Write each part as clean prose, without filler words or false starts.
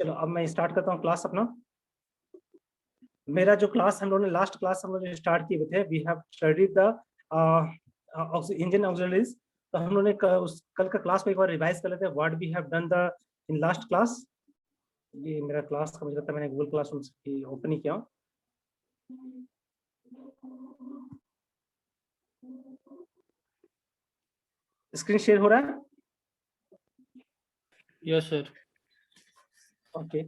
चलो अब मैं स्टार्ट करता हूँ क्लास अपना। मेरा जो क्लास हम लोगों ने लास्ट क्लास हम लोग स्टार्ट किए हुए थे, we have studied the engine auxiliaries. तो हम लोगों ने उस कल का क्लास को एक बार रिवाइज कर लेते हैं, what we have done the in last class. ये मेरा क्लास का मुझे लगता है मैंने गूगल क्लासरूम से ओपन ही किया। स्क्रीन शेयर हो रहा है? Yes sir. ओके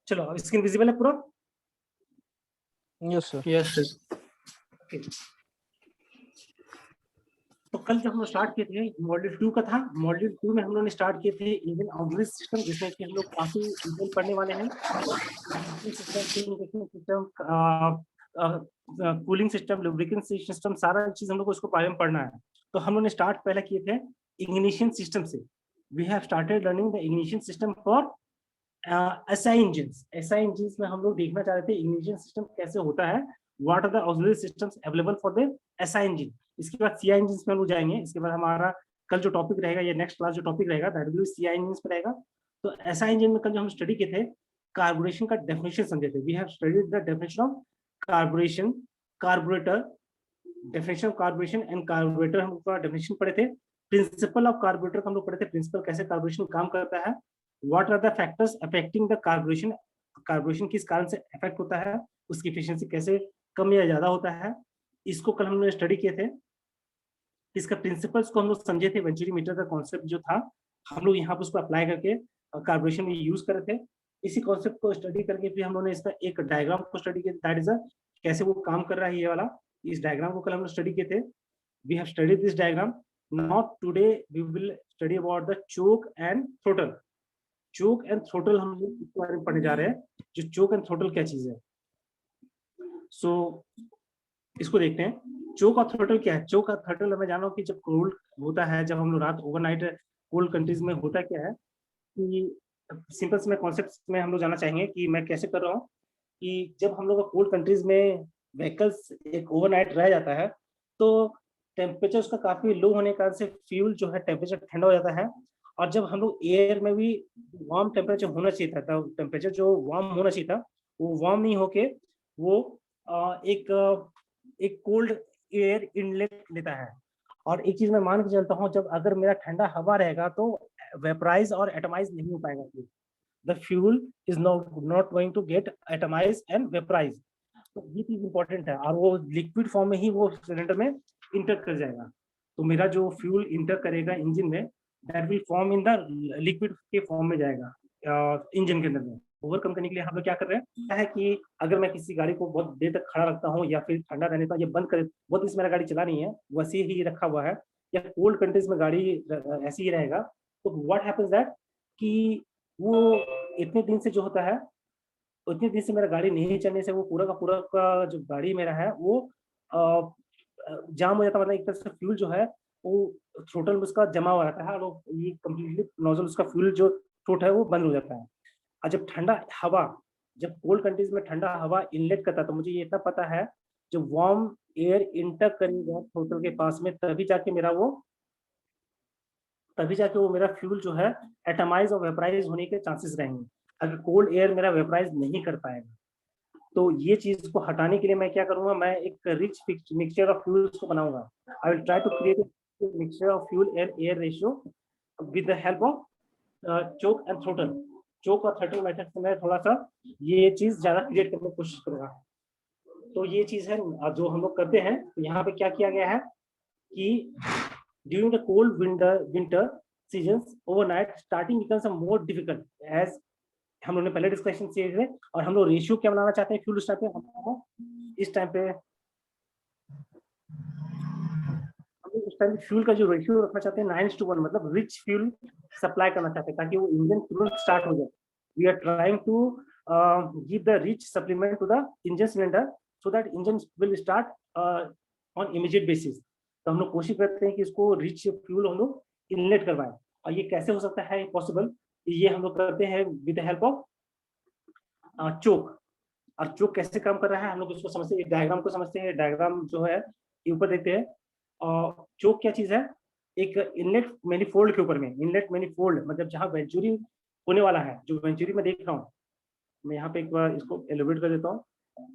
चलो अब स्क्रीन विजिबल है पूरा? Yes sir. Yes sir. Okay तो कल जब हम लोग स्टार्ट किए थे मॉड्यूल 2 का था। मॉड्यूल 2 में हम लोगों ने स्टार्ट किए थे इंजन ऑक्सिलरी सिस्टम, जिसमें कि हम लोग काफी डिटेल पढ़ने वाले हैं। System, cooling system, lubricant system, सारा चीज हम लोग को इसको बारे में पढ़ना है। तो हम लोगों ने स्टार्ट पहले किए थे इग्निशन सिस्टम से। We have started learning the ignition system for SI engines. SI engines में हम लोग देखना चाह रहे थे इग्निशन सिस्टम कैसे होता है, what are the auxiliary systems available for the SI engine. इसके बाद सीआई इंजन्स में हम लोग जाएंगे। इसके बाद हमारा कल जो टॉपिक रहेगा, या नेक्स्ट क्लास जो टॉपिक रहेगा, that will B CI engines पे रहेगा। तो एसआई इंजन में कल जो हम स्टडी किए थे, कार्बोरेशन का डेफिनेशन समझे थे। We have studied the definition of carburation, carburetor, definition of carburation and carburetor हम लोग का डेफिनेशन पढ़े थे। प्रिंसिपल ऑफ कार्बोरेटर हम लोग पढ़े थे, प्रिंसिपल कैसे कार्बोरेशन काम करता है। What are the factors affecting the carburation, carburation किस कारण से अफेक्ट होता है, उसकी एफिशिएंसी कैसे कम या ज्यादा होता है, इसको कल हमने स्टडी किए थे। इसका प्रिंसिपल्स को हम लोग समझे थे। वेंचुरी मीटर का कॉन्सेप्ट जो था, हम लोग यहाँ पर उसको अप्लाई करके कार्बोरेशन में यूज कर रहे थे। इसी कॉन्सेप्ट को स्टडी करके फिर हम लोगों ने इसका एक डायग्राम को स्टडी किया, दैट इज कैसे वो काम कर रहा है ये वाला। इस डायग्राम को कल हम लोग स्टडी किए थे। We have studied this diagram. Not today we will study about the choke and throttle. Choke and throttle हम लोग इसके बारे में पढ़ने जा रहे हैं, जो चोक एंड थ्रोटल क्या चीज है। सो इसको देखते हैं। चोक और थ्रोटल क्या है। चोक और थ्रोटल मैं जाना हूँ कि जब कोल्ड होता है, जब हम लोग रात ओवरनाइट कोल्ड कंट्रीज में होता क्या है कि सिंपल से मैं कॉन्सेप्ट में हम लोग जाना चाहेंगे कि मैं कैसे कर रहा हूँ कि जब हम लोग कोल्ड कंट्रीज में व्हीकल्स एक ओवरनाइट रह जाता है, तो टेम्परेचर उसका काफी लो होने के कारण से फ्यूल जो है टेम्परेचर ठंडा हो जाता है। और जब हम लोग एयर में भी वार्म टेम्परेचर होना चाहिए था, तो टेम्परेचर जो वार्म होना चाहिए था वो वार्म नहीं होके वो एक कोल्ड एयर इनलेट लेता है। और एक चीज मैं मान के चलता हूँ, जब अगर मेरा ठंडा हवा रहेगा तो वेपराइज और एटमाइज नहीं हो पाएगा। The fuel is not going to get atomise and vaporise. तो ये चीज इंपॉर्टेंट है, और वो लिक्विड फॉर्म में ही वो सिलेंडर में इंटर कर जाएगा। तो मेरा जो फ्यूल इंटर करेगा इंजन में, that will form in the liquid के फॉर्म में जाएगा इंजन के अंदर में। ओवरकम करने के लिए हम लोग क्या कर रहे हैं, क्या है कि अगर मैं किसी गाड़ी को बहुत देर तक खड़ा रखता हूँ या फिर ठंडा रहने देता हूँ, ये बंद कर बहुत इसमें मेरा गाड़ी चला नहीं है, वैसे ही रखा हुआ है, या कोल्ड कंट्रीज में गाड़ी ऐसे ही रहेगा, तो व्हाट हैपेंस दैट कि वो इतने दिन से जो होता है, उतने दिन से मेरा गाड़ी नहीं चलने से वो पूरा का जो गाड़ी मेरा है वो जाम हो जाता है। मतलब एक तरह से फ्यूल जो है वो थ्रोटल में उसका जमा हो जाता है, और ये कम्प्लीटली नोजल उसका फ्यूल जो थ्रोट है वो बंद हो जाता है। और जब ठंडा हवा, जब कोल्ड कंट्रीज में ठंडा हवा इनलेट करता है, तो मुझे ये इतना पता है जब वार्म एयर इंटर करेगा थ्रोटल के पास में, तभी जाके वो मेरा फ्यूल जो है एटमाइज और वेपराइज होने के चांसेस रहेंगे। अगर कोल्ड एयर मेरा वेपराइज नहीं कर पाएगा, तो ये चीज को हटाने के लिए मैं क्या करूंगा, मैं एक रिच मिक्सचर ऑफ फ्यूल्स को बनाऊंगा। I will try to create mixture of fuel and air ratio with the help of choke and throttle. Choke और थ्रोटल मेथड से मैं थोड़ा सा ये चीज ज्यादा क्रिएट करने की कोशिश करूंगा। तो ये चीज है जो हम लोग करते हैं। तो यहाँ पे क्या किया गया है कि during the cold winter seasons overnight starting becomes more difficult, as हम लोग ने पहले डिस्कशन किए थे। और हम लोग रेशियो क्या बनाना चाहते हैं फ्यूल इस टाइम पे, इस टाइम पे हम लोग इस टाइम फ्यूल का जो रेशियो रखना चाहते हैं 9:1, मतलब रिच फ्यूल सप्लाई करना चाहते हैं ताकि वो इंजन तुरंत स्टार्ट हो जाए। We are trying to give the rich supplement to the engine cylinder so that engine will start on immediate basis. तो हम लोग कोशिश करते हैं कि इसको रिच फ्यूल हम लोग इनलेट करवाएं। और ये कैसे हो सकता है पॉसिबल, ये हम लोग करते हैं विद द हेल्प ऑफ चोक। और चोक कैसे काम कर रहा है हम लोग इसको समझते हैं, डायग्राम को समझते हैं। डायग्राम जो है ऊपर देखते हैं, और चोक क्या चीज है, एक इनलेट मैनिफोल्ड के ऊपर में, इनलेट मैनिफोल्ड मतलब जहाँ वेंचुरी होने वाला है, जो वेंचुरी में देख रहा हूँ मैं यहाँ पे, एक बार इसको एलिवेट कर देता हूँ।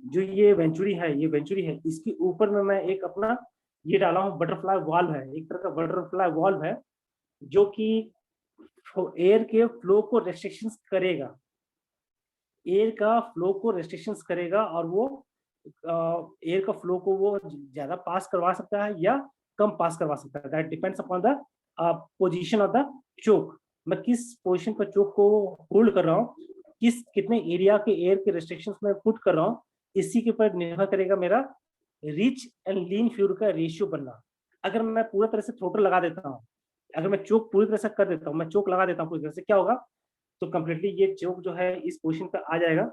जो ये वेंचुरी है, ये वेंचुरी है, इसके ऊपर में मैं एक अपना ये डाला हूँ, बटरफ्लाई वाल्व है, एक तरह का बटरफ्लाई वाल्व है, जो कि एयर के फ्लो को रेस्ट्रिक्शंस करेगा, एयर का फ्लो को रेस्ट्रिक्शंस करेगा, और वो एयर का फ्लो को वो ज्यादा पास करवा सकता है या कम पास करवा सकता है, that depends upon the position of the choke. मैं किस पोजीशन पर चोक को होल्ड कर रहा हूँ, किस कितने एरिया के एयर के रेस्ट्रिक्शंस में पुट कर रहा हूँ, इसी के ऊपर निर्भर करेगा मेरा रिच एंड लीन फ्यूल का रेशियो बनना। अगर मैं पूरी तरह से थ्रोटल लगा देता हूँ, अगर मैं चोक पूरी तरह से कर देता हूँ, मैं चोक लगा देता हूँ पूरी तरह से, क्या होगा, तो कंप्लीटली ये चोक जो है इस पोजीशन पर आ जाएगा,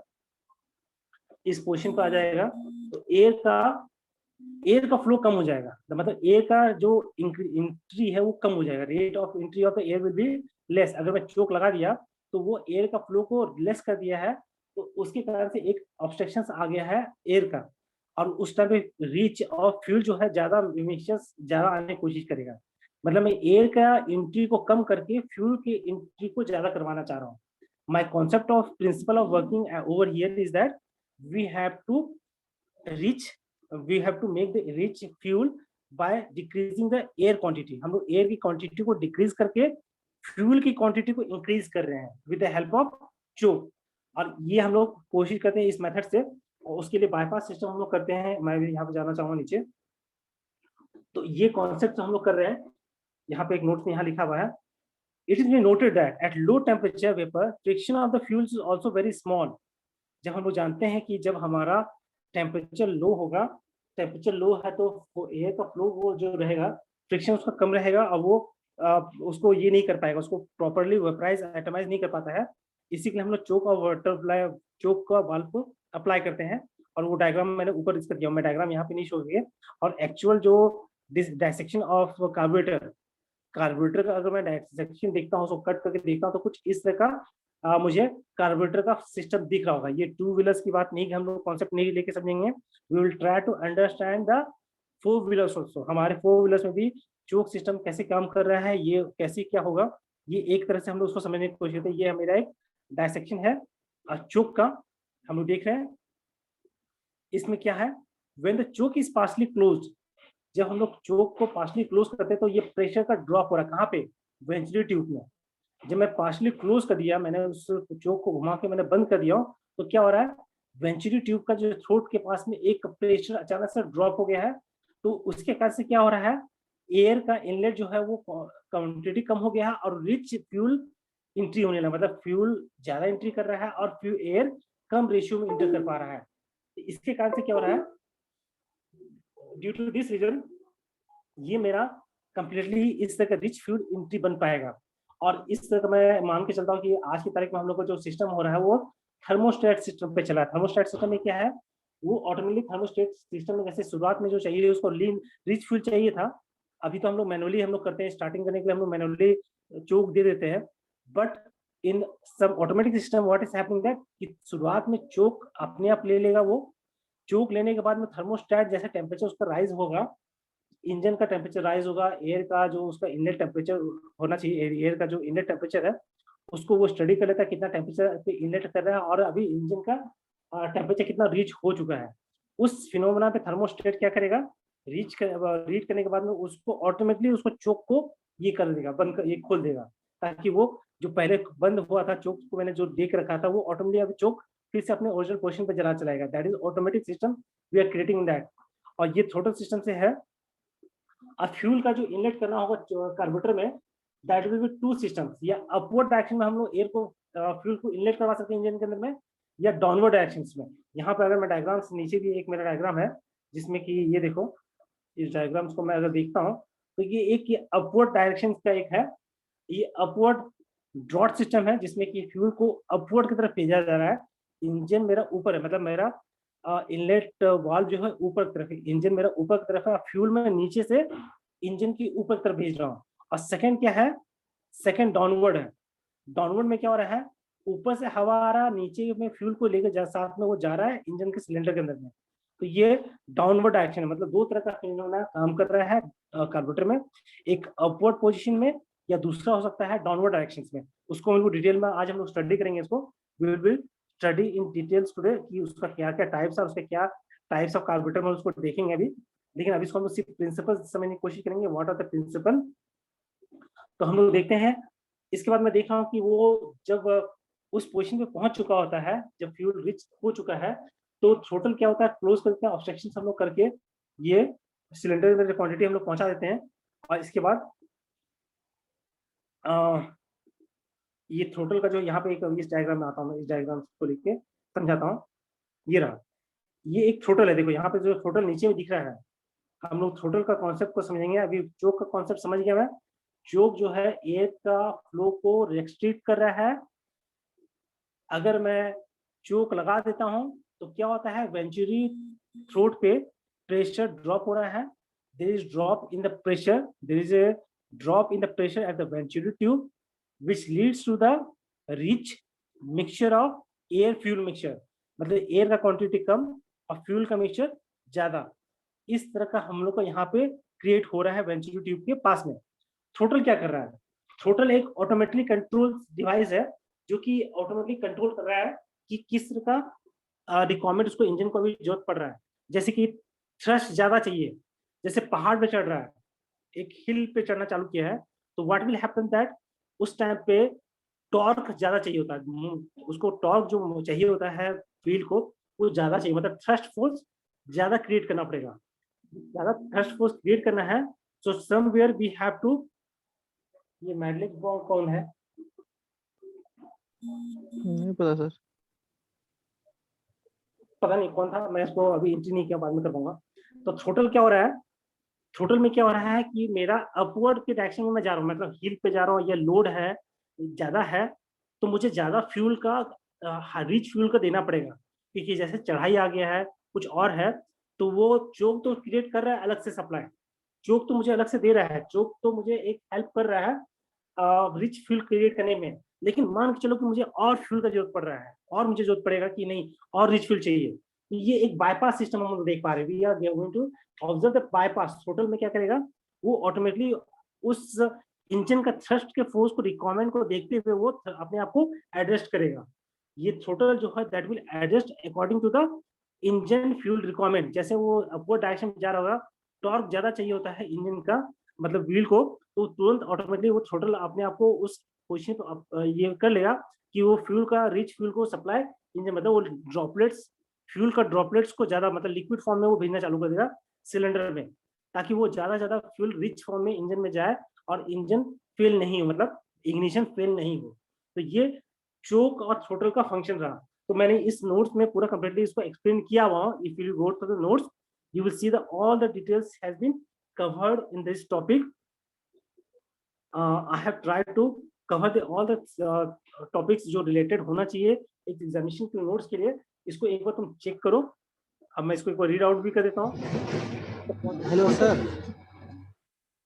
इस पोजीशन पर आ जाएगा, तो एयर का फ्लो कम हो जाएगा, मतलब एयर का जो एंट्री है वो कम हो जाएगा, rate of entry of the air will be less. अगर मैं चोक लगा दिया तो वो एयर का फ्लो को लेस कर दिया है, तो उसके कारण से एक ऑब्स्ट्रक्शन आ गया है एयर का, और उस टाइम पे रीच ऑफ फ्यूल जो है ज्यादा इमिशंस ज्यादा आने की कोशिश करेगा। मतलब मैं एयर का एंट्री को कम करके फ्यूल की एंट्री को ज्यादा करवाना चाह रहा हूँ। My concept of principle of working over here is that we have to reach we have to make the rich fuel by decreasing the air quantity। हम लोग एयर की क्वांटिटी को डिक्रीज करके फ्यूल की क्वांटिटी को increase कर रहे हैं विद द हेल्प ऑफ चोक, और ये हम लोग कोशिश करते हैं इस मेथड से, और उसके लिए बाईपास सिस्टम हम लोग करते हैं। मैं भी यहाँ पे जाना चाहूंगा नीचे, तो ये कॉन्सेप्ट हम लोग कर रहे हैं। यहाँ पे एक नोट में यहाँ लिखा हुआ है, it is been noted that at low temperature vapour friction of the fuels is also very small. जब हम लोग जानते हैं कि जब हमारा टेम्परेचर लो होगा, टेम्परेचर लो है तो एयर का फ्लो वो जो रहेगा, फ्रिक्शन उसका कम रहेगा, और वो उसको ये नहीं कर पाएगा, उसको प्रॉपरली वेपराइज एटमाइज नहीं कर पाता है। इसी के लिए हम लोग चोक और बटरफ्लाई चोक का वाल्व को अप्लाई करते हैं, और वो डायग्राम मैंने ऊपर इसका दिया, मैं डायग्राम यहाँ पे नहीं शो किया। और एक्चुअल जो डायसेक्शन ऑफ कार्बोरेटर का अगर मैं डायसेक्शन देखता हूँ, उसको कट करके देखता हूँ, तो कुछ इस तरह का मुझे कार्बोरेटर का सिस्टम दिख रहा होगा। ये टू व्हीलर्स की बात नहीं कि हम लोग कॉन्सेप्ट नहीं लेके समझेंगे, we will try to understand the four wheelers also. हमारे फोर व्हीलर्स में भी चोक सिस्टम कैसे काम कर रहा है, ये कैसे क्या होगा, ये एक तरह से हम लोग उसको समझने की कोशिश करते हैं। ये मेरा एक डायसेक्शन है चोक का, हम लोग देख रहे हैं। इसमें क्या है, when the choke is partially closed, जब हम लोग चोक को पार्शली क्लोज करते हैं तो ये प्रेशर का ड्रॉप हो रहा है कहाँ पे, वेंचुरी ट्यूब में। जब मैं पार्शली क्लोज कर दिया, मैंने उस चोक को घुमा के मैंने बंद कर दिया, तो क्या हो रहा है, वेंचुरी ट्यूब का जो थ्रोट के पास में एक प्रेशर अचानक से ड्रॉप हो गया है, तो उसके कारण से क्या हो रहा है, एयर का इनलेट जो है वो क्वांटिटी कम हो गया है, और रिच फ्यूल एंट्री होने लगा, मतलब फ्यूल ज्यादा एंट्री कर रहा है और फ्यूल एयर कम रेशियो में एंटर कर पा रहा है। इसके कारण से क्या हो रहा है, ड्यू टू दिस रीजन ये मेरा कंप्लीटली इस तरह का रिच फ्यूल एंट्री बन पाएगा। और इस तरह का मैं मान के चलता हूँ कि आज की तारीख में हम लोग का जो सिस्टम हो रहा है वो थर्मोस्टेट सिस्टम पे चला है। थर्मोस्टेट सिस्टम में क्या है, वो ऑटोमेटिक थर्मोस्टेट सिस्टम में जैसे शुरुआत में जो चाहिए उसको लीन रिच फ्यूल चाहिए था, अभी तो हम लोग मैनुअली हम लोग करते हैं, स्टार्टिंग करने के लिए हम लोग मैनुअली चोक दे देते हैं। बट इन सब automatic system what is happening that कि शुरुआत में चोक अपने आप ले लेगा, वो चोक लेने के बाद में थर्मोस्टेट जैसे टेम्परेचर उसका राइज होगा, इंजन का टेम्परेचर राइज होगा, एयर का जो उसका इनलेट टेम्परेचर होना चाहिए, एयर का जो इनलेट टेम्परेचर है उसको वो स्टडी कर लेता है कितना टेम्परेचर पे इनलेट कर रहा है, और अभी इंजन का टेम्परेचर कितना रीच हो चुका है। उस फिनोमेना पे थर्मोस्टेट क्या करेगा, रीच करने के बाद में उसको ऑटोमेटिकली उसको चोक को ये कर देगा, बंद कर, ये खोल देगा, ताकि वो जो पहले बंद हुआ था चोक को मैंने जो देख रखा था वो ऑटोमेटिकली अभी चोक फिर से अपने ओरिजिनल पोजीशन पे जला चलाएगा। That is automatic system we are creating that. और ये थ्रोटल सिस्टम से है, और फ्यूल का जो इनलेट करना होगा कार्बोरेटर में, that will be two systems, या अपवर्ड डायरेक्शन में हम लोग एयर को फ्यूल को इनलेट करवा सकते हैं इंजन के अंदर में, या डाउनवर्ड डायरेक्शंस में। यहाँ पर अगर मैं डायग्राम से नीचे भी एक मेरा डायग्राम है जिसमें कि ये देखो, इस डायग्राम्स को मैं अगर देखता हूँ तो ये एक अपवर्ड डायरेक्शन का एक है, ये अपवर्ड ड्रॉट सिस्टम है जिसमें कि फ्यूल को अपवर्ड की तरफ भेजा जा रहा है। इंजन मेरा ऊपर है, मतलब मेरा इनलेट वाल्व जो है ऊपर की तरफ है, इंजन मेरा ऊपर की तरफ है, फ्यूल में नीचे से इंजन की ऊपर की तरफ भेज रहा हूँ। और सेकंड क्या है, सेकंड डाउनवर्ड है। डाउनवर्ड में क्या हो रहा है, ऊपर से हवा आ रहा है, नीचे में फ्यूल को लेकर साथ में वो जा रहा है इंजन के सिलेंडर के अंदर में। तो ये डाउनवर्ड डायरेक्शन है, मतलब दो तरह का फिनोमेना काम कर रहा है कार्बोरेटर में, एक अपवर्ड पोजीशन में या दूसरा हो सकता है डाउनवर्ड डायरेक्शंस में। उसको हम लोग डिटेल में आज हम लोग स्टडी करेंगे इसको, we will study in details today कि उसका क्या क्या टाइप्स है, उसके क्या टाइप्स ऑफ कार्बोरेटर में उसको देखेंगे अभी। लेकिन अभी इसको हम लोग सिर्फ प्रिंसिपल समझने की कोशिश करेंगे, व्हाट आर द प्रिंसिपल। तो हम लोग देखते हैं। इसके बाद मैं देख रहा हूँ कि वो जब उस पोजीशन पे पहुंच चुका होता है, जब फ्यूल रिच हो चुका है, तो थ्रोटल क्या होता है, क्लोज करके ऑब्स्ट्रक्शन हम लोग करके ये सिलेंडर में जो क्वांटिटी हम लोग पहुंचा देते हैं। और इसके बाद ये थ्रोटल का जो यहाँ पे एक इस डायग्राम में आता हूँ, मैं इस डायग्राम को लेके समझाता हूँ। ये रहा, ये एक थ्रोटल है, देखो यहाँ पे जो थ्रोटल नीचे में दिख रहा है, हम लोग थ्रोटल का कॉन्सेप्ट को समझेंगे। अभी चोक का कॉन्सेप्ट समझ गया मैं। चोक जो है एयर का फ्लो को रेस्ट्रिक्ट कर रहा है। अगर मैं चोक लगा देता हूं तो क्या होता है, वेंचुरी थ्रोट पे प्रेशर ड्रॉप हो रहा है, there is drop in the pressure, there is a drop in the pressure at the venturi tube which leads to the rich mixture of air fuel mixture, मतलब air का quantity कम और fuel का mixture ज्यादा। इस तरह का हम लोग को यहाँ पे क्रिएट हो रहा है वेंचुरी ट्यूब के पास में। थ्रोटल क्या कर रहा है, थ्रोटल एक ऑटोमेटिकली कंट्रोल डिवाइस है जो कि ऑटोमेटिकली कंट्रोल कर रहा है कि किस तरह का रिक्वायरमेंट उसको इंजन को भी जरूरत पड़ रहा है। जैसे कि थ्रस्ट ज्यादा चाहिए, जैसे पहाड़ पे चढ़ रहा है, एक हिल पे चढ़ना चालू किया है, तो व्हाट विल हैपन दैट उस टाइम पे टॉर्क ज्यादा चाहिए होता है, उसको टॉर्क जो चाहिए होता है व्हील को, वो ज्यादा चाहिए, मतलब थ्रस्ट फोर्स ज्यादा क्रिएट करना पड़ेगा। ज्यादा थ्रस्ट फोर्स क्रिएट करना है, so somewhere we have to. ये मैडलिक बॉन्ग कौन है? नहीं पता सर। पता नहीं कौन था, मैं इसको अभी एंट्री नहीं किया, बाद में कर दूंगा। तो थ्रोटल क्या हो रहा है, थ्रोटल में क्या हो रहा है कि मेरा अपवर्ड के डायरेक्शन में मैं जा रहा हूँ, मतलब हिल पे जा रहा हूँ, या लोड है ज्यादा है, तो मुझे ज्यादा फ्यूल का रिच फ्यूल का देना पड़ेगा, क्योंकि जैसे चढ़ाई आ गया है कुछ और है, तो वो चोक तो क्रिएट कर रहा है अलग से सप्लाई, चोक तो मुझे अलग से दे रहा है, चोक तो मुझे एक हेल्प कर रहा है रिच फ्यूल क्रिएट करने में। लेकिन मान के चलो कि मुझे और फ्यूल का जरूरत पड़ रहा है, और मुझे जरूरत पड़ेगा कि नहीं और रिच फ्यूल चाहिए, तो ये एक बाईपास सिस्टम हम लोग देख पा रहे हैं। We are going to observe the bypass. Throttle में क्या करेगा, वो ऑटोमेटिकली उस इंजन का थ्रस्ट के फोर्स को, रिक्वायरमेंट को देखते हुए वो अपने आप को एडजस्ट करेगा। ये थ्रोटल जो है that will adjust according to the engine fuel requirement. जैसे वो अपवर्ड डायरेक्शन में जा रहा होगा, टॉर्क ज्यादा चाहिए होता है इंजन का, मतलब व्हील को, तो तुरंत ऑटोमेटिकली वो थ्रोटल अपने आप को उस पोजीशन पर ये कर लेगा कि वो फ्यूल का रिच फ्यूल को सप्लाई इंजन, मतलब वो ड्रॉपलेट्स, फ्यूल का ड्रॉपलेट्स को ज्यादा, मतलब लिक्विड फॉर्म में वो भेजना चालू कर देगा सिलेंडर में, ताकि वो ज्यादा फ्यूल रिच फॉर्म में इंजन में जाए और इंजन फेल नहीं हो, मतलब इग्निशन फेल नहीं हो। तो ये चोक और थ्रोटल का फंक्शन रहा। तो मैंने इस नोट्स में पूरा कंप्लीटली इसको एक्सप्लेन किया हुआ। If you go to the notes you will see the all the details has been covered in this topic. I have tried to cover the all the topics जो related होना चाहिए एक examination के notes के लिए। इसको एक बार तुम चेक करो। अब मैं इसको एक बार रीड आउट भी कर देता हूँ। Hello sir.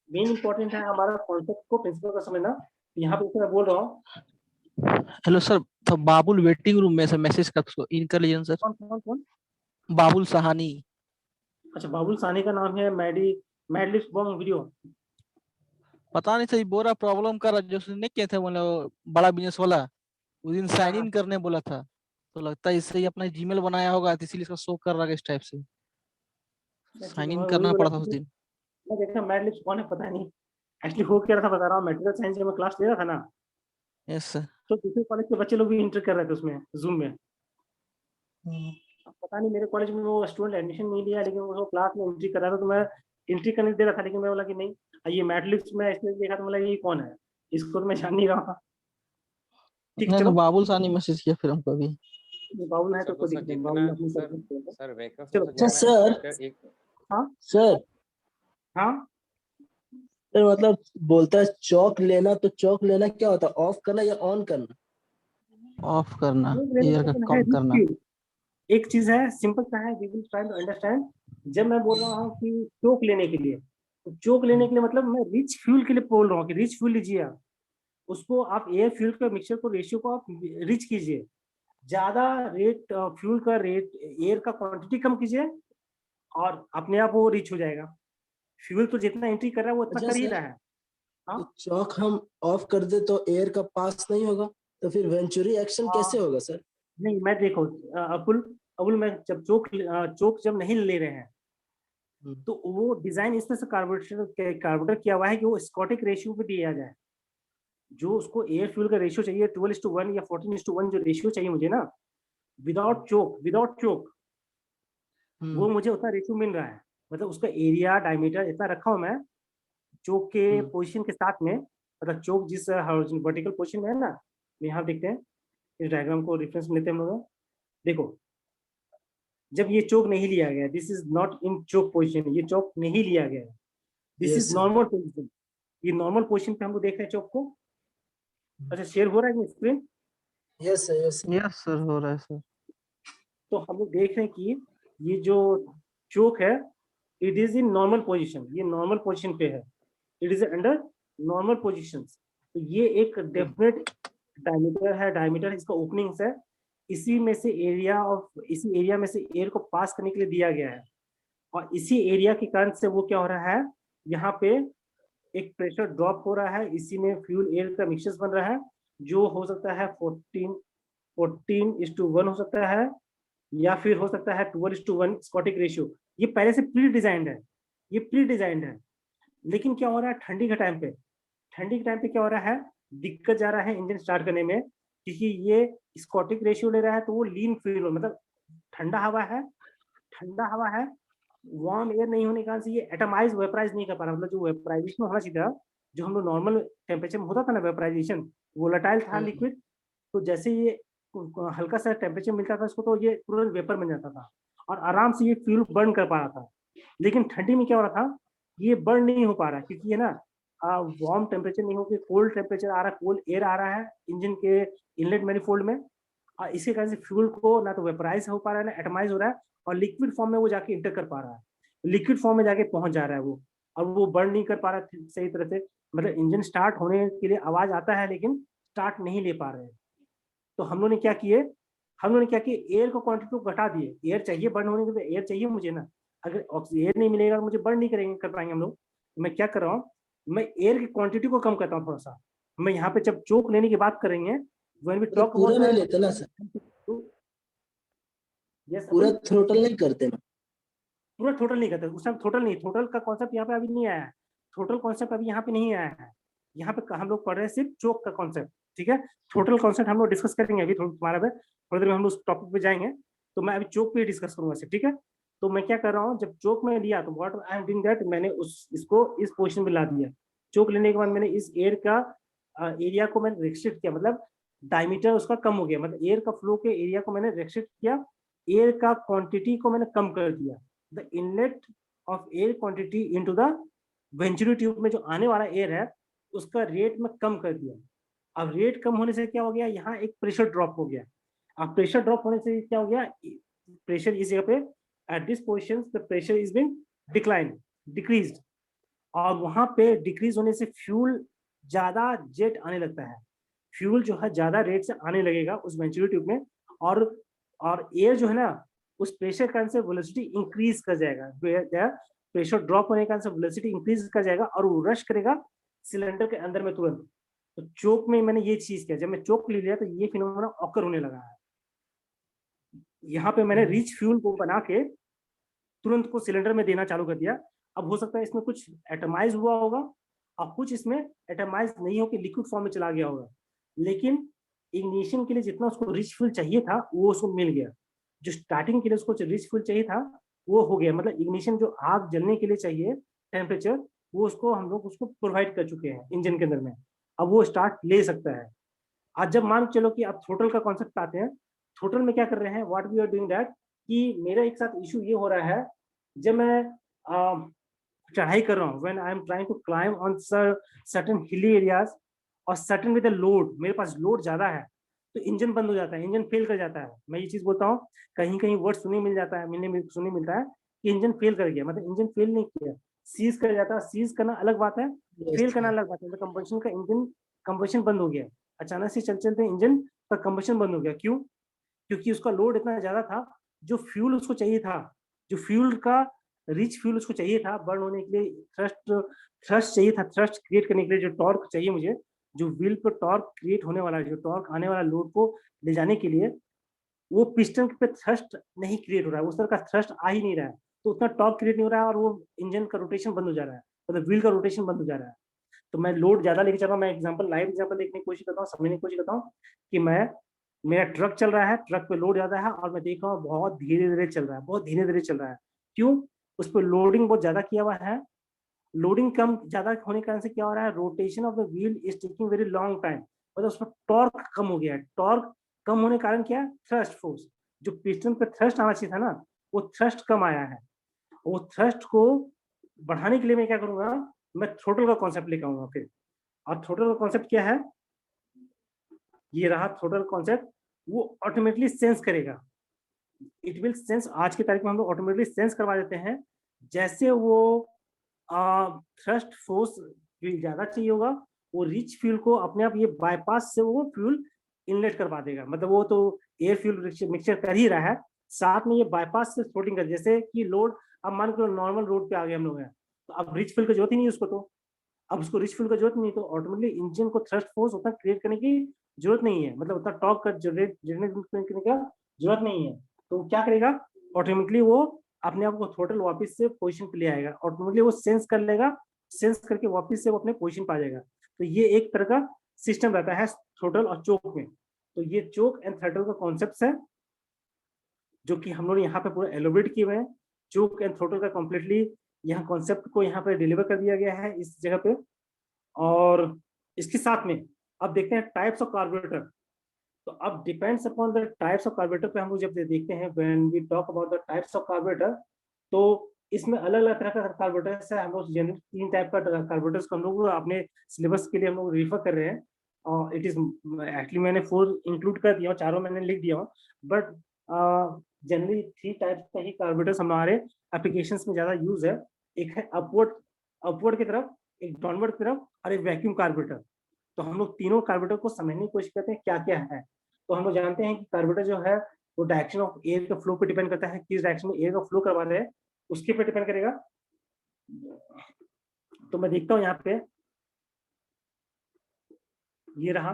मेन इंपॉर्टेंट है हमारा कॉन्सेप्ट को, प्रिंसिपल का समझना। यहाँ पे मैं बोल रहा हूँ। हेलो सर, तो बाबुल वेटिंग रूम में से मैसेज कर उसको इन कर लीजिए सर। कौन? बाबुल सहानी। अच्छा, बाबुल सानी का नाम है मैडलिस्ट बॉन्ग वीडियो। पता नहीं सही बोरा प्रॉब्लम कर रहा, जो उसने नहीं किया था मतलब बड़ा बिजनेस वाला, उस दिन साइन इन करने बोला था, तो लगता है इससे ही अपना जीमेल बनाया होगा, तो इसीलिए इसका शो कर रहा है इस टाइप से। साइन इन वही करना बोला, पड़ा था उस दिन। मैं देखा मैडलिस्ट कौन है पता नहीं। एक्चुअली हो क्या रहा था बता रहा हूँ, मेटेरियल साइंस में क्लास ले रहा था ना, यस सर। तो दूसरे कॉलेज के बच्चे लोग भी इंटर कर रहे थे उसमें जूम में। पता नहीं मेरे कॉलेज में वो स्टूडेंट एडमिशन नहीं लिया, लेकिन वो क्लास में एंट्री कर रहा था, तो मैं एंट्री करने दे रहा था, लेकिन मैं बोला कि नहीं, ये मैटलिस्ट में इसने देखा तो बोला ये कौन है, इसको तो मैं जान नहीं रहा। ठीक है नहीं तो चलो, बाबुल सहानी मैसेज किया फिर हमको अभी। बाबुल है तो सर कोई सर दिक्कत नहीं, जितना बाबुल अपनी सर सब सर वेकअप चलो। जितना सर इंस्ट्रक्टर एक हाँ सर हाँ सर मतलब बोलता है चौक लेना, तो चौक लेना क्या होता है, ऑफ करना या ऑन करना? ऑफ करना, लेने एयर का का मतलब है कम रिच करना। फ्यूल। एक चीज है सिंपल सा है, we will try to understand. जब मैं बोल रहा हूँ कि चोक लेने के लिए, तो चोक लेने के लिए मतलब मैं रिच फ्यूल के लिए बोल रहा हूँ कि रिच फ्यूल लीजिए आप, उसको आप एयर फ्यूल का मिक्सचर को रेशियो को आप रिच कीजिए, ज्यादा रेट फ्यूल का रेट एयर का क्वांटिटी कम कीजिए, और अपने आप वो रीच हो जाएगा। फ्यूल तो जितना एंट्री कर रहा है वो उतना अच्छा कर ही सर, रहा है। हाँ। तो चौक हम ऑफ कर दे तो एयर का पास नहीं होगा, तो फिर वेंचुरी एक्शन कैसे होगा सर? नहीं, मैं देखो अपुल अबुल मैं जब चोक जब नहीं ले रहे हैं हम्म, तो वो डिजाइन इसमें से कार्बोरेटर किया हुआ है कि वो स्कॉटिक रेशियो पे दिया जाए। जो उसको एयर फ्यूल का रेशियो चाहिए 12:1 या 14:1 जो रेशियो चाहिए मुझे ना, विदाउट चोक वो हम्म, मुझे उतना रेशियो मिल रहा है। मतलब उसका एरिया डायमीटर इतना रखा हूं मैं चोक के हम्म, पोजीशन के साथ में। मतलब चोक जिस वर्टिकल पोजीशन में है ना, यहाँ देखते हैं, इस डायग्राम को रेफरेंस लेते हैं हम लोग। देखो, जब ये चोक नहीं लिया गया, this is not in choke position, ये चोक नहीं लिया गया है, this is yes sir, normal position. ये नॉर्मल पोजीशन पे हम लोग देख रहे हैं चोक को। अच्छा, शेयर हो रहा है screen? Yes sir, yes sir. Yes sir, हो रहा है सर। तो हम लोग देख रहे हैं कि ये जो चोक है, it is in normal position, ये नॉर्मल पोजीशन पे है, it is under normal position. तो ये एक डेफिनेट डायमीटर इसका ओपनिंग्स है। इसी एरिया में से एयर को पास करने के लिए दिया गया है। और इसी एरिया के कारण से वो क्या हो रहा है, यहाँ पे एक प्रेशर ड्रॉप हो रहा है, इसी में फ्यूल एयर का मिक्सचर बन रहा है, जो हो सकता है 14:1 हो सकता है, या फिर हो सकता है 12:1 स्कॉटिक रेशियो। ये पहले से प्री डिजाइंड है, ये प्री डिजाइंड है। लेकिन क्या हो रहा है ठंडी के टाइम पे क्या हो रहा है, दिक्कत जा रहा है इंजन स्टार्ट करने में, क्योंकि ये स्कॉटिक रेशियो ले रहा है तो वो लीन फ्यूल, मतलब ठंडा हवा है, वार्म एयर नहीं होने के कारण से ये एटमाइज वेपराइज नहीं कर पा रहा। मतलब जो वेपराइजेशन होना चाहिए था, जो हम लोग नॉर्मल टेम्परेचर में होता था ना वेपराइजेशन, वोलेटाइल था हम्म, लिक्विड, तो जैसे ये हल्का सा टेम्परेचर मिलता था इसको तो ये तुरंत वेपर बन जाता था और आराम से ये फ्यूल बर्न कर पा रहा था। लेकिन ठंडी में क्या हो रहा था, ये बर्न नहीं हो पा रहा, क्योंकि ये ना वार्म टेम्परेचर नहीं होकर कोल्ड टेम्परेचर आ रहा है, कोल्ड एयर आ रहा है इंजन के इनलेट मैनिफोल्ड में। और इसी कारण से फ्यूल को ना तो वेपराइज हो पा रहा है, ना एटमाइज हो रहा है, और लिक्विड फॉर्म में वो जाके इंटर कर पा रहा है, लिक्विड फॉर्म में जाके पहुंच जा रहा है वो, और वो बर्न नहीं कर पा रहा है सही तरह से। मतलब इंजन स्टार्ट होने के लिए आवाज आता है लेकिन स्टार्ट नहीं ले पा रहे हैं। तो हम लोगों ने क्या किए, एयर को क्वांटिटी को घटा दिए। एयर चाहिए बर्न होने के लिए, एयर चाहिए मुझे ना, अगर एयर नहीं मिलेगा तो मुझे बर्न नहीं कर पाएंगे हम लोग। तो मैं क्या कर रहा हूँ, मैं एयर की क्वांटिटी को कम करता हूँ थोड़ा सा। मैं यहाँ पे जब चोक लेने की बात करेंगे, व्हेन वी मतलब टॉक पूरा अबाउट नहीं लेते ना सर, द यस पूरा अपुल, थ्रोटल नहीं करते ना? पूरा टोटल नहीं करते उस टाइम, टोटल नहीं, टोटल का कॉन्सेप्ट यहाँ पे अभी नहीं आया है, टोटल कॉन्सेप्ट अभी यहाँ पे नहीं आया है। यहाँ पे हम लोग पढ़ रहे हैं सिर्फ चोक का कॉन्सेप्ट, ठीक है। टोटल कॉन्सेप्ट हम लोग डिस्कस करेंगे अभी तुम्हारा पे, थोड़ी देर में हम लोग उस टॉपिक पे जाएंगे। तो मैं अभी चोक पे डिस्कस करूंगा सिर्फ, ठीक है। तो मैं क्या कर रहा हूँ, जब चोक में लिया तो what I am doing that, मैंने इसको इस पोजिशन में ला दिया। चोक लेने के बाद मैंने इस एयर का एरिया को मैंने रिस्ट्रिक्ट किया, मतलब डायमीटर उसका कम हो गया, मतलब एयर का फ्लो के एरिया को मैंने रिस्ट्रिक्ट किया, एयर का क्वांटिटी को मैंने कम कर दिया। The inlet of air quantity into the venturi tube में जो आने वाला एयर है उसका रेट में कम कर दिया। अब रेट कम होने से क्या हो गया, यहाँ एक प्रेशर ड्रॉप हो गया। अब प्रेशर ड्रॉप होने से क्या हो गया, प्रेशर इस जगह पे at this position the pressure is been decline decrease, और वहां पे डिक्रीज होने से फ्यूल ज्यादा जेट आने लगता है, फ्यूल जो है ज्यादा रेट से आने लगेगा उस वेंचुरी ट्यूब में। और एयर जो है ना, उस प्रेशर कारण से वेलोसिटी इंक्रीज कर जाएगा, प्रेशर ड्रॉप होने के कारण से वेलोसिटी इंक्रीज कर जाएगा और वो रश करेगा सिलेंडर के अंदर में तुरंत। तो चोक में मैंने ये चीज किया, जब मैं चोक ले लिया तो ये फिनोमेना ऑकर होने लगा है। यहाँ पे मैंने रिच फ्यूल को बना के तुरंत को सिलेंडर में देना चालू कर दिया। अब हो सकता है इसमें कुछ एटमाइज हुआ होगा और कुछ इसमें एटमाइज नहीं होकर लिक्विड फॉर्म में चला गया होगा, लेकिन इग्निशन के लिए जितना उसको रिच फ्यूल चाहिए था वो उसको मिल गया। जो स्टार्टिंग के लिए उसको रिच फ्यूल चाहिए था वो हो गया, मतलब इग्निशन जो आग जलने के लिए चाहिए टेम्परेचर, वो उसको हम लोग उसको प्रोवाइड कर चुके हैं इंजन के अंदर में। अब वो स्टार्ट ले सकता है। आज जब मान चलो कि आप थ्रोटल का कॉन्सेप्ट आते हैं, थ्रोटल में क्या कर रहे हैं, what we are doing that, कि मेरा एक साथ इशू ये हो रहा है, जब मैं चढ़ाई कर रहा हूँ, when I am trying to climb on certain hilly areas और सर्टेन विद द लोड, मेरे पास लोड ज्यादा है तो इंजन बंद हो जाता है, इंजन फेल कर जाता है। मैं ये चीज बोलता हूँ, कहीं कहीं वर्ड सुनी मिलता है कि इंजन फेल कर गया, मतलब इंजन फेल नहीं किया, सीज कर जाता है। सीज करना अलग बात है, फेल करना अलग बात है। मतलब कंबशन का इंजन कंबशन बंद हो गया, अचानक से चलते इंजन का कंबशन बंद हो गया, क्यों? क्योंकि उसका लोड इतना ज्यादा था, जो फ्यूल उसको चाहिए था, जो फ्यूल का रिच फ्यूल उसको चाहिए था बर्न होने के लिए, थ्रस्ट चाहिए था, थ्रस्ट क्रिएट करने के लिए जो टॉर्क चाहिए मुझे, जो व्हील पर टॉर्क क्रिएट होने वाला है, जो टॉर्क आने वाला लोड को ले जाने के लिए, वो पिस्टन पे थ्रस्ट नहीं क्रिएट हो रहा है, उस तरह का थ्रस्ट आ ही नहीं रहा है, तो उतना टॉर्क क्रिएट नहीं हो रहा है और वो इंजन का रोटेशन बंद हो जा रहा है, मतलब व्हील का रोटेशन बंद हो जा रहा है। तो मैं लोड ज्यादा लेके चल रहा हूँ, मैं एग्जांपल लाइव एग्जांपल देखने की कोशिश करता हूँ, समझने की कोशिश करता हूँ कि मेरा ट्रक चल रहा है, ट्रक पे लोड ज्यादा है और मैं देख रहा हूँ बहुत धीरे धीरे चल रहा है, बहुत धीरे धीरे चल रहा है। क्यों? उस पर लोडिंग बहुत ज्यादा किया हुआ है। लोडिंग कम ज्यादा होने के कारण से क्या हो रहा है, rotation of the wheel is taking very long time, मतलब उसमें टॉर्क कम हो गया है। टॉर्क कम होने के कारण क्या है, थ्रस्ट फोर्स, जो पिस्टन पे थ्रस्ट आना चाहिए था ना, वो थ्रस्ट कम आया है। वो थ्रस्ट को बढ़ाने के लिए मैं क्या करूंगा, मैं थ्रोटल का कॉन्सेप्ट लेकर आऊंगा फिर। और थ्रोटल का कॉन्सेप्ट क्या है, ये रहा थ्रोटल कॉन्सेप्ट। वो ऑटोमेटिकली सेंस करेगा, इट विल सेंस। आज की तारीख में हम लोग ऑटोमेटिकली सेंस करवा देते हैं, जैसे वो थ्रस्ट फोर्स फ्यूल ज्यादा चाहिए होगा, वो रिच फ्यूल को अपने आप ये बाईपास से वो फ्यूल इनलेट करवा देगा, मतलब वो तो एयर फ्यूल मिक्सचर कर ही रहा है, साथ में ये बाईपास से फ्लोटिंग कर, जैसे कि लोड अब मान के नॉर्मल रोड पे आ गए हम लोग हैं, तो अब रिच फ्यूल की जरूरत ही नहीं उसको, तो अब उसको रिच फ्यूल का जरूरत नहीं, तो ऑटोमेटिकली इंजन को थ्रस्ट फोर्स उतना क्रिएट करने की जरूरत नहीं है, मतलब उतना टॉर्क का जनरेट करने का जरूरत नहीं है। तो क्या करेगा, ऑटोमेटिकली वो अपने आप को थ्रोटल वापस से पोजीशन पे ले आएगा, ऑटोमेटिकली वो सेंस कर लेगा, सेंस करके वापस से वो अपने पोजीशन पे आ जाएगा। तो ये एक तरह का सिस्टम रहता है थ्रोटल और चोक में। तो ये चोक एंड थ्रोटल का कॉन्सेप्ट है जो कि हम लोग यहाँ पे पूरा एलोबरेट किए हुए हैं। चोक एंड थ्रोटल का कम्प्लीटली यहाँ कॉन्सेप्ट को यहाँ पे डिलीवर कर दिया गया है इस जगह पे। और इसके साथ में अब देखते हैं टाइप्स ऑफ कार्बोरेटर। तो अब depends upon the types of carburettor पे हम लोग जब देखते हैं, when we talk about the types of carburettor, तो इसमें अलग अलग तरह का कार्बोरेटर्स है। हम लोग जनरल 3 टाइप का कार्बोरेटर्स को हम लोग अपने सिलेबस के लिए हम लोग रेफर कर रहे हैं, और इट इज एक्चुअली मैंने 4 इंक्लूड कर दिया, चारों मैंने लिख दिया, बट जनरली 3 टाइप का ही कार्बोरेटर्स हमारे एप्लीकेशंस में ज्यादा यूज है। एक है अपवर्ड की तरफ, एक डाउनवर्ड की तरफ, और एक वैक्यूम कार्बोरेटर। तो हम लोग तीनों कार्बोरेटर को समझने की कोशिश करते हैं क्या क्या है। तो हम लोग जानते हैं कि कार्बोरेटर जो है वो डायरेक्शन ऑफ एयर के फ्लो पे डिपेंड करता है, किस डायरेक्शन में एयर का फ्लो करवा रहे हैं उसके पे डिपेंड करेगा। तो मैं देखता हूँ यहाँ पे, ये रहा,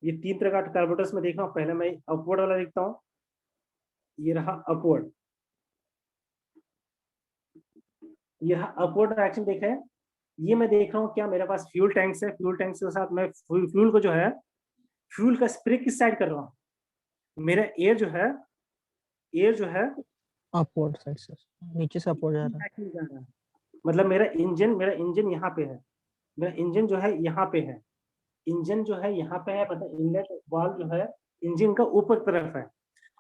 ये 3 तरह का कार्बोरेटर्स में देख रहा हूँ। पहले मैं अपवर्ड वाला देखता हूँ, ये रहा अपवर्ड, ये रहा अपवर्ड डायरेक्शन देख रहे हैं। ये मैं देख रहा हूँ क्या, मेरे पास फ्यूल टैंक्स है, फ्यूल टैंक्स के साथ मैं फ्यूल को जो है, फ्यूल का स्प्रे किस साइड कर रहा हूँ, मेरा एयर जो है अपवर्ड साइड से नीचे से अपवर्ड जा रहा है। मतलब मेरा इंजन यहाँ पे है, मेरा इंजन जो है यहाँ पे है, इंजन जो है यहाँ पे है, मतलब इनलेट वाल्व जो है इंजन का ऊपर तरफ है।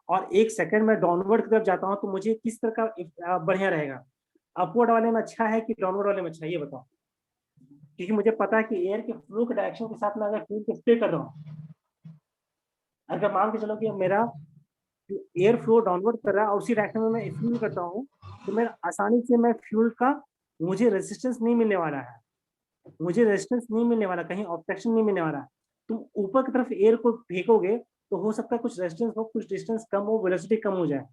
और एक सेकंड में डाउनवर्ड की तरफ जाता हूँ तो मुझे किस तरह का बढ़िया रहेगा, अपवर्ड वाले में अच्छा है कि डाउनवर्ड वाले में अच्छा है, ये बताओ। क्योंकि मुझे पता है कि एयर के फ्लो के डायरेक्शन के साथ में अगर फ्यूल को स्प्रे कर रहा हूँ, अगर मान के चलो कि मेरा एयर फ्लो डाउनवर्ड कर रहा है और उसी डायरेक्शन में मैं फ्यूल करता हूँ, तो मेरा आसानी से मैं फ्यूल का मुझे रेजिस्टेंस नहीं मिलने वाला है, मुझे रेजिस्टेंस नहीं मिलने वाला, कहीं ऑब्स्ट्रक्शन नहीं मिलने वाला। तुम ऊपर की तरफ एयर को फेंकोगे तो हो सकता है कुछ रेजिस्टेंस हो, कुछ डिस्टेंस कम हो, वेलोसिटी कम हो जाए।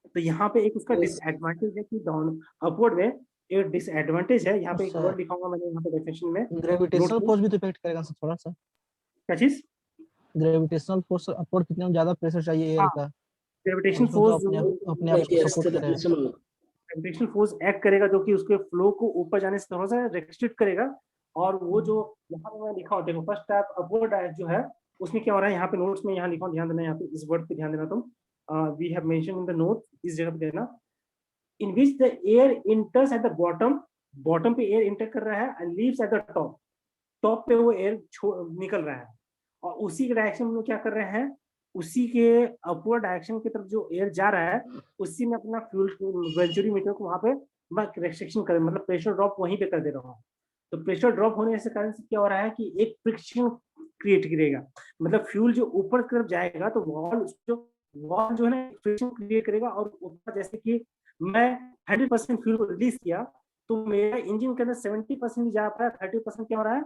तो यहाँ पे एक उसका डिसएडवांटेज है कि डाउन अपवर्ड में एक डिसएडवांटेज है। यहाँ पे एक वर्ड लिखाऊंगा मैंने यहाँ पे डेफिनेशन में, ग्रेविटेशनल फोर्स भी तो इफेक्ट करेगा सर थोड़ा सा। क्या चीज? ग्रेविटेशनल फोर्स अपवर्ड कितना ज्यादा प्रेशर चाहिए एयर हाँ, का, ग्रेविटेशन उसमें तो फोर्स अपने आप उसको सपोर्ट करेगा। ग्रेविटेशनल फोर्स एक्ट करेगा जो कि उसके फ्लो को ऊपर जाने से थोड़ा सा रेस्ट्रिक्ट करेगा। और वो जो यहाँ पे मैं लिखा हूँ, देखो फर्स्ट टाइप अपवर्ड जो है उसमें क्या हो रहा है, यहाँ पे नोट्स में यहाँ लिखा हूँ, ध्यान देना, यहाँ पे इस वर्ड पे ध्यान देना तुम, we have mention in the note, इस जगह पे देना, in which the air enters at the bottom, bottom पे एयर इंटर कर रहा है and leaves at the top, top पे वो एयर निकल रहा है, और उसी के डायरेक्शन में क्या कर रहे हैं, उसी के अपवर्ड डायरेक्शन की तरफ जो एयर जा रहा है उसी में अपना फ्यूल वेंचुरीमीटर को वहां पे मैं रेस्ट्रिक्शन कर, मतलब प्रेशर ड्रॉप वहीं पे कर दे रहा हूँ। तो प्रेशर ड्रॉप होने से कारण से क्या हो रहा है कि एक फ्रिक्शन क्रिएट करेगा, मतलब फ्यूल जो ऊपर की तरफ जाएगा तो वॉल जो है ना फ्रिक्शन क्रिएट करेगा, और ऊपर जैसे कि मैं 100% फ्यूल को रिलीज किया तो मेरा इंजन के अंदर 70% जा पाया, 30% क्या हो रहा है,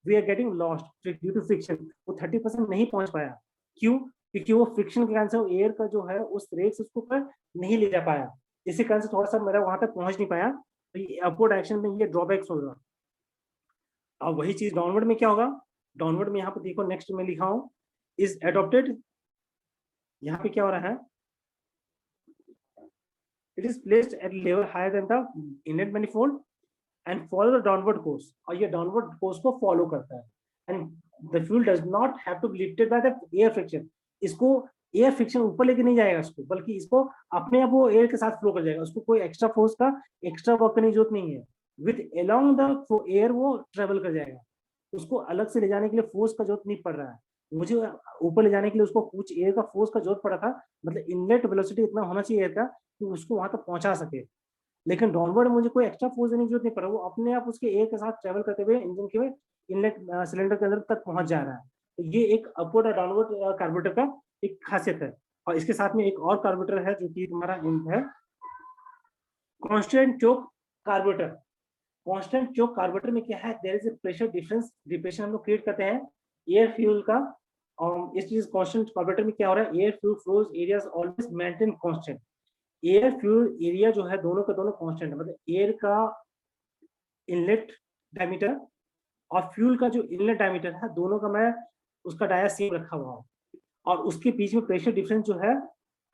we are getting lost due to friction, वो 30% नहीं पहुंच पाया। क्यों? क्योंकि वो फ्रिक्शन के कारण से एयर का जो है उस रेट से उसको पर नहीं ले जा पाया। इसी कारण से थोड़ा सा मेरा वहां तक पहुंच नहीं पाया, तो ये अपवर्ड डायरेक्शन में ये ड्रॉबैक्स होगा। अब वही चीज डाउनवर्ड में क्या होगा, डाउनवर्ड में यहाँ पे देखो नेक्स्ट में लिखा हूँ इज एडॉप्टेड, यहाँ पे क्या हो रहा है, it is placed at level higher than the inlet manifold and follow the downward course, और ये डाउनवर्ड कोर्स को फॉलो करता है, and the fuel does not have to be lifted by the air friction, इसको air friction ऊपर लेके नहीं जाएगा इसको, बल्कि इसको अपने आप वो एयर के साथ फ्लो कर जाएगा, उसको कोई एक्स्ट्रा फोर्स का एक्स्ट्रा वर्क करने की जरूरत नहीं है, विद अलोंग द एयर वो ट्रेवल कर जाएगा, उसको अलग से ले जाने के लिए फोर्स का जरूरत नहीं पड़ रहा है, मुझे ऊपर ले जाने के लिए उसको कुछ एयर का फोर्स का जरूरत पड़ा था, मतलब इनलेट वेलोसिटी इतना होना चाहिए था कि उसको वहां तक पहुंचा सके, लेकिन डाउनवर्ड मुझे कोई एक्स्ट्रा फोर्स देने की जरूरत नहीं पड़ रहा, वो अपने आप उसके एयर के साथ ट्रेवल करते हुए इंजन के इनलेट सिलेंडर के अंदर तक पहुंच जा रहा है, तो ये एक अपवर्ड और डाउनवर्ड कार्बोरेटर का एक खासियत है। और इसके साथ में एक और कार्बोरेटर है जो कि तुम्हारा है constant choke carburettor. Constant choke carburettor में क्या है, there is a pressure difference, depression हम लोग क्रिएट करते हैं एयर फ्यूल का, और इस चीज कांस्टेंट कार्बोरेटर में क्या हो रहा है, air fuel flows areas always maintain constant, air fuel area जो है दोनों का दोनों कांस्टेंट है, मतलब एयर का इनलेट डायमीटर और फ्यूल का जो इनलेट डायमीटर है दोनों का मैं उसका डाया सेम रखा हुआ हूँ, और उसके बीच में प्रेशर डिफरेंस जो है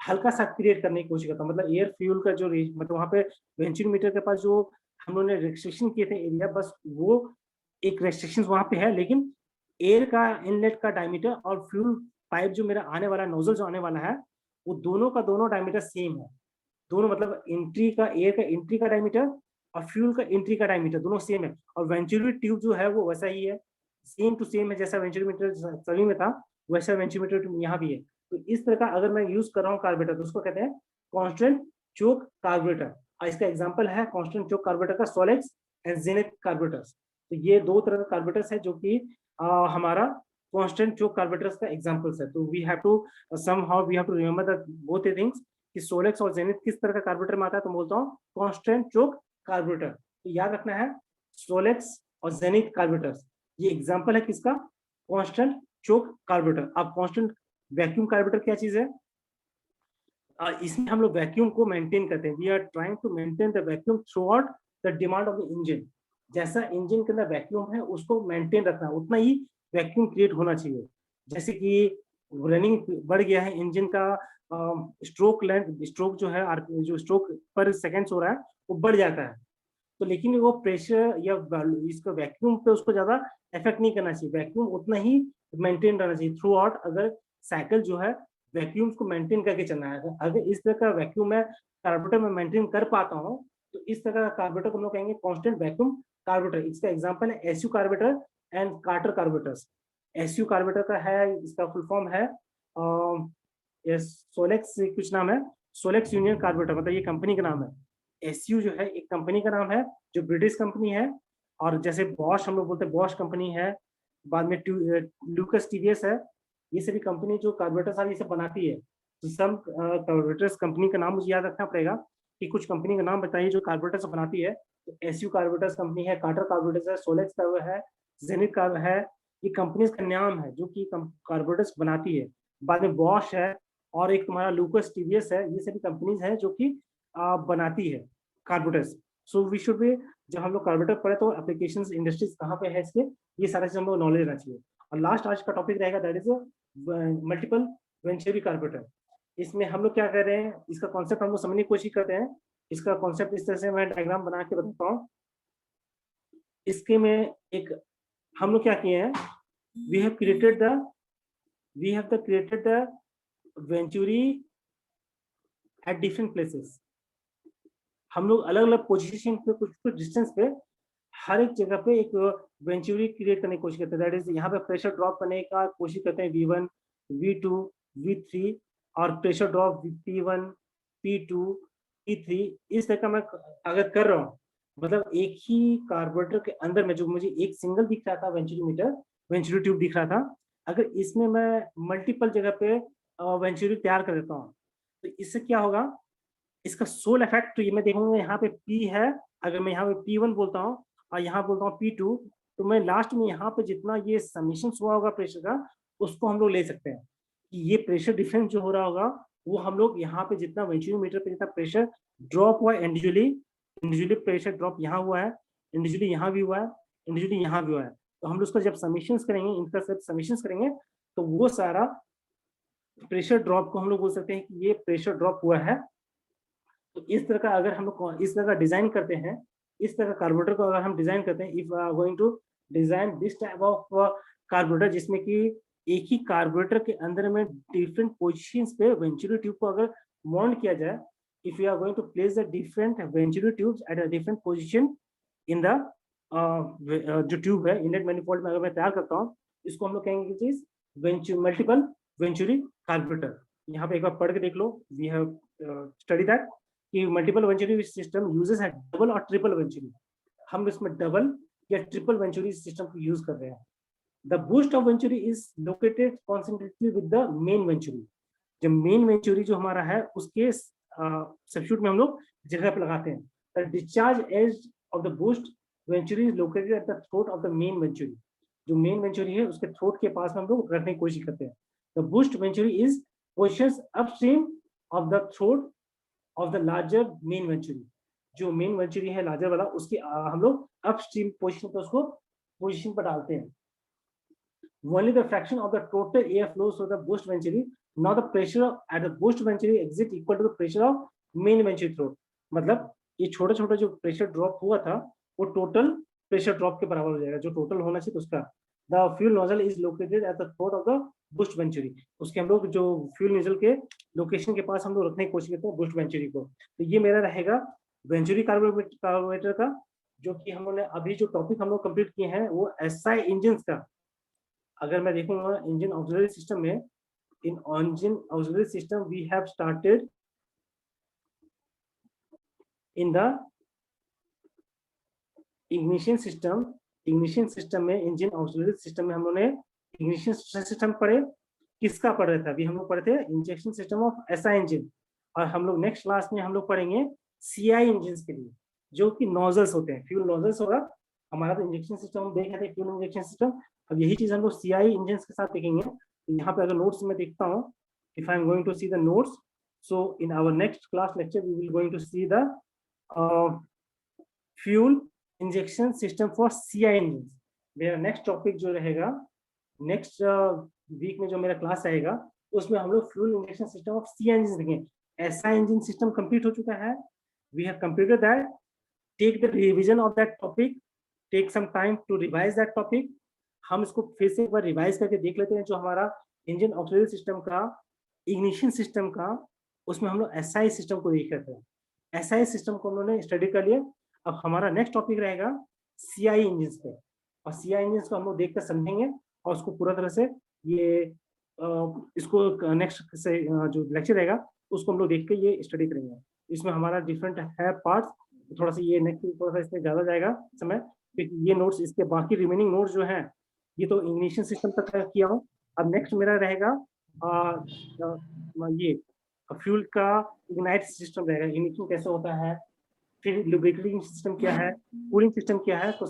हल्का सा क्रिएट करने की कोशिश करता हूँ, मतलब एयर फ्यूल का जो मतलब वहाँ पे वेंचुरीमीटर के पास जो हम लोगों ने रेस्ट्रिक्शन किए थे एरिया, बस वो एक रेस्ट्रिक्शन वहाँ पे है, लेकिन एयर का इनलेट का डायमीटर और फ्यूल पाइप जो मेरा आने वाला नोजल जो आने वाला है वो दोनों का दोनों डायमीटर सेम है, दोनों मतलब एंट्री का एयर का एंट्री का डायमीटर और फ्यूल का एंट्री का डायमीटर दोनों सेम है, और वेंचुरी ट्यूब जो है वो वैसा ही है, सेम टू सेम है, जैसा वेंचुरीमीटर सभी में था वैसा वेंचुरीमीटर यहाँ भी है। तो इस तरह का अगर मैं यूज कर रहा हूँ कार्बोरेटर तो उसको कहते हैं कांस्टेंट चोक कार्बोरेटर, और इसका एग्जांपल है कांस्टेंट चोक कार्बोरेटर का सोलेक्स एंड जेनिथ कार्बोरेटर्स। तो ये दो तरह का कार्बोरेटर्स है जो कि हमारा कांस्टेंट चोक कार्बोरेटर्स का एग्जांपल्स है। तो we have to somehow we have to remember the both the things कि सोलेक्स और जेनिथ किस तरह का कार्बोरेटर में आता है, तो बोलता हूँ कांस्टेंट चोक कार्बोरेटर, तो याद रखना है सोलेक्स और जेनिथ कार्बोरेटर्स, ये एग्जांपल है किसका, कांस्टेंट चोक कार्बोरेटर। अब कांस्टेंट वैक्यूम कार्बोरेटर क्या चीज है, इसमें हम लोग वैक्यूम को मेंटेन करते हैं, we are trying to maintain the vacuum throughout the demand of the engine, जैसा इंजन के अंदर वैक्यूम है उसको मेंटेन रखना, उतना ही वैक्यूम क्रिएट होना चाहिए, जैसे कि रनिंग बढ़ गया है इंजन का स्ट्रोक लेंथ, स्ट्रोक जो है जो स्ट्रोक पर सेकेंड्स हो रहा है वो बढ़ जाता है, तो लेकिन वो प्रेशर या इसका वैक्यूम पे उसको ज्यादा इफेक्ट नहीं करना चाहिए, वैक्यूम उतना ही मेंटेन रहना चाहिए थ्रू आउट, अगर साइकिल जो है वैक्यूम को मेंटेन करके चलना है, अगर इस तरह का वैक्यूम मैं कार्बोरेटर में मेंटेन कर पाता हूँ तो इस तरह का कार्बोरेटर को हम लोग कहेंगे कांस्टेंट वैक्यूम कार्बोरेटर। इसका एग्जांपल है SU carburetor and Carter carburetors. SU carburetor का है, इसका फुल फॉर्म है सोलेक्स कुछ नाम है, सोलेक्स यूनियन कार्बोरेटर, मतलब ये कंपनी का नाम है, एसयू जो है एक कंपनी का नाम है जो ब्रिटिश कंपनी है, और जैसे बॉश हम लोग बोलते हैं बॉश कंपनी है, बाद में लूकस टीवीएस है, ये सभी कंपनी जो कार्बोरेटर सारी ये सब बनाती है, तो सब कार्बोरेटर्स कंपनी का नाम मुझे याद रखना पड़ेगा कि कुछ कंपनी का नाम बताइए जो कार्बोरेटर्स बनाती है, तो एसयू कार्बोरेटर्स कंपनी है, कार्टर कार्बोरेटर्स है, सोलेक्स का है, जेनिथ का है, ये कंपनीज का नाम है जो कि कार्बोरेटर्स बनाती है, बाद में बॉश है और एक तुम्हारा लूकस टीवीएस है, ये सभी कंपनीज है जो कि बनाती है कार्बोरेटर्स। सो वी शुड बी, जब हम लोग कार्बोरेटर पढ़े तो एप्लीकेशंस इंडस्ट्रीज कहाँ पे है इसके, ये सारा चीज हम लोग नॉलेज रहना चाहिए। और लास्ट आज का टॉपिक रहेगा that is multiple venturi carburettor. इसमें हम लोग क्या कर रहे हैं, इसका कॉन्सेप्ट हम लोग समझने की कोशिश करते हैं। इसका कॉन्सेप्ट इस तरह से मैं डायग्राम बना के बताता हूँ। इसके में एक हम लोग क्या किए हैं, we have created the venturi at different places. हम लोग अलग अलग पोजीशन पे कुछ डिस्टेंस पे हर एक जगह पे एक वेंचुरी क्रिएट करने की कोशिश करते हैं, दैट इज यहाँ पे प्रेशर ड्रॉप करने का कोशिश करते हैं V1, V2, V3 और pressure drop P1, P2, P3, इस तरह का मैं अगर कर रहा हूँ, मतलब एक ही कार्बोरेटर के अंदर में जो मुझे एक सिंगल दिख रहा था वेंचुरी ट्यूब दिख रहा था, अगर इसमें मैं मल्टीपल जगह पे वेंचुरी तैयार कर देता हूँ तो इससे क्या होगा, इसका सोल इफेक्ट तो ये मैं देखूंगा यहाँ पे P है, अगर मैं यहाँ पे P1 बोलता हूँ और यहाँ बोलता हूँ P2, तो मैं लास्ट में यहाँ पे जितना ये समीशन हुआ होगा प्रेशर का उसको हम लोग ले सकते हैं कि ये प्रेशर डिफरेंस जो हो रहा होगा वो हम लोग यहाँ पे जितना वेंचुरीमीटर पे जितना प्रेशर ड्रॉप हुआ इंडिविजुअली प्रेशर ड्रॉप यहाँ हुआ है, इंडिविजुअली यहाँ भी हुआ है, इंडिविजुअली यहाँ भी हुआ है। तो हम लोग उसको जब समीशंस करेंगे, इनका सब समीशंस करेंगे, तो वो सारा प्रेशर ड्रॉप को हम लोग बोल सकते हैं कि ये प्रेशर ड्रॉप हुआ है। तो इस तरह का अगर हम लोग इस तरह का डिजाइन करते हैं, इस तरह का कार्बोरेटर को अगर हम डिजाइन करते हैं, if going to design this type of carburettor, जिसमें कि एक ही कार्बोरेटर के अंदर में डिफरेंट पोजीशंस पे वेंचुरी ट्यूब को अगर माउंट किया जाए, if you are going to place the different venturi tubes at a different position in the जो ट्यूब है इनलेट मैनिफोल्ड में अगर मैं तैयार करता हूँ, इसको हम लोग कहेंगे कि मल्टीपल वेंचुरी कार्बोरेटर। यहाँ पे एक बार पढ़ के देख लो, वी हैव स्टडी दैट कि मल्टीपल वेंचुरी सिस्टम यूजेस है डबल और ट्रिपल वेंचुरी। हम इसमें डबल या ट्रिपल वेंचुरी सिस्टम को यूज कर रहे हैं। The boost of venturi is located concentratedly with the main venturi. जो मेन वेंचुरी जो हमारा है उसके सब्स्टिट्यूट में हम लोग जगह पे लगाते हैं। The discharge edge of the boost venturi is located at the throat of the main venturi. जो मेन वेंचुरी है उसके थ्रोट के पास में हम लोग रखने की कोशिश करते हैं। The boost venturi is positions upstream of the throat of the larger main venturi. जो मेन वेंचुरी है लार्जर वाला, उसके हम लोग अपस्ट्रीम पोजीशन पर उसको पोजीशन पर डालते हैं। Only the fraction of the total air flows through the boost venturi. Now the pressure at the boost venturi exit equal to the pressure of main venturi throat. मतलब ये छोटा छोटा जो प्रेशर ड्रॉप हुआ था वो टोटल प्रेशर ड्रॉप के बराबर हो जाएगा, जो टोटल होना चाहिए उसका। The fuel nozzle is located at the throat of the boost venturi. उसके हम लोग जो फ्यूल नोजल के लोकेशन के पास हम लोग रखने की कोशिश करते हैं बूस्ट वेंचुरी को। तो ये मेरा रहेगा वेंचुरी कार्बोरेटर का, जो कि हम लोगों ने अभी जो टॉपिक हम लोग कंप्लीट किए हैं वो एसआई इंजन का। अगर मैं देखूंगा इंजन ऑक्सिलरी सिस्टम में, in engine auxiliary system we have started in the ignition system. Ignition system में, इंजन ऑक्सिलरी सिस्टम में हम लोगों ने इग्निशन सिस्टम पढ़े। किसका पढ़ रहे थे? अभी हम लोग पढ़े थे injection system of SI engine, और हम लोग नेक्स्ट क्लास में हम लोग पढ़ेंगे सीआई इंजन के लिए, जो कि नोजल्स होते हैं, फ्यूल नोजल्स होगा हमारा। तो इंजेक्शन सिस्टम हम देख रहे थे, फ्यूल इंजेक्शन सिस्टम। अब यही चीज हम लोग सीआई इंजन के साथ देखेंगे। यहाँ पे अगर नोट्स में देखता हूँ, if I am going to see the notes, so in our next class lecture we will going to see the fuel injection system for CI engine. मेरा नेक्स्ट टॉपिक जो रहेगा, नेक्स्ट वीक में जो मेरा class आएगा, उसमें हम लोग fuel injection system of CI engine देखेंगे। एसआई इंजन सिस्टम कंप्लीट हो चुका है, we have completed that. Take the revision of that topic, take some time to revise that topic. हम इसको फिर से एक बार रिवाइज करके देख लेते हैं, जो हमारा इंजन ऑक्सिलरी सिस्टम का, इग्निशन सिस्टम का, उसमें हम लोग एसआई सिस्टम को देख लेते हैं। एसआई सिस्टम को हम लोगों ने स्टडी कर लिया। अब हमारा नेक्स्ट टॉपिक रहेगा सीआई इंजन पे, और सीआई इंजन को हम लोग देखकर समझेंगे और उसको पूरा तरह से ये इसको नेक्स्ट से जो लेक्चर रहेगा उसको हम लोग देख के ये स्टडी करेंगे। इसमें हमारा डिफरेंट है पार्ट्स, थोड़ा सा ये नेक्स्ट थोड़ा सा इसमें ज्यादा जाएगा समय, क्योंकि ये नोट्स, इसके बाकी रिमेनिंग नोट्स जो हैं ये तो इग्निशन सिस्टम तक किया हूँ। अब नेक्स्ट मेरा रहेगा ये फ्यूल का इग्नाइट सिस्टम रहेगा, इग्निशन कैसे होता है, फिर लुब्रिकेटिंग सिस्टम क्या है, कूलिंग सिस्टम क्या है। तो